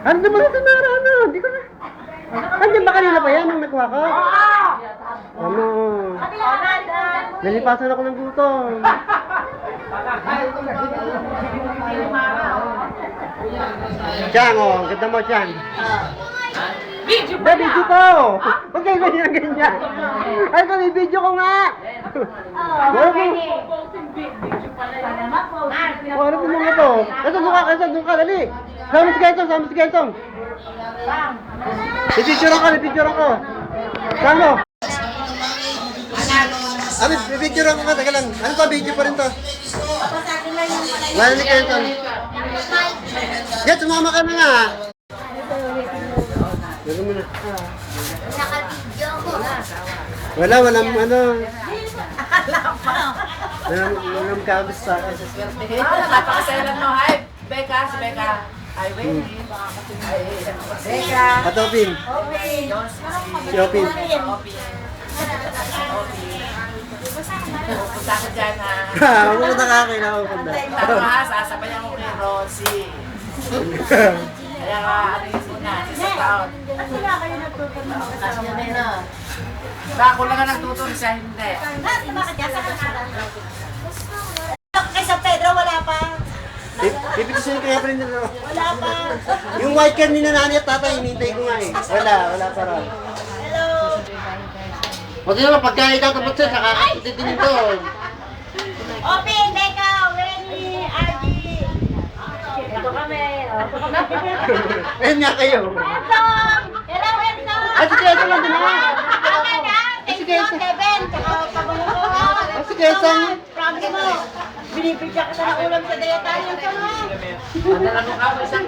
Ano naman ito na ano? Hindi ko na. Andiyan ba kanina pa yan nung nagkuha ko? Ano? Nalipasan ako ng gutom. Siyang, oh. Ang ganda mo, Siyang. Video Ba, video ko! Huwag kayo ganyan. Ay, kami, video ko nga! Ano po? Ano po mga to? Kasi doon ka, dali! Sama si Gaitong! Pipicturean ko! Saan mo? Abi, pipicturean ko ka, taga lang. Ano pa, video pa rin to? Wala ni Gaitong. Get, sumama ka na nga! Lalo mo na. Walang ano. Walang kabis sa akin. Napakasalan mo. Hi, Becca. Si Becca. Hi, Wendy. Becca. Patopin. Si Opin. Pupunta ko dyan ha. Pupunta ka akin ako punta. Tama ha, sasabayan ko kay Rosie. Kaya nga, ano yun muna, sa taon. Ako lang nga nagtuturo siya, hindi. Kay San Pedro, wala pa. Pipitisin kaya pa rin nila. Wala pa. Yung white card ni nanay at tatay, hinintay ko nga eh. Wala pa rin. Hello. Huwag naman, pagka itatapot siya, saka titinin doon. Open, Becca, Wendy, Argy. Ito kami. Ayun nga kayo. Wilson! Hello, Wilson! Ay, si Kesang lang din ako. Okay na. Thank you, Kevin. Tsaka pagulo ko. Ay, si Kesang. Promise mo. Binibigyan ka na ng ulam sa dayatan. Yung Ano lang mo ka, isang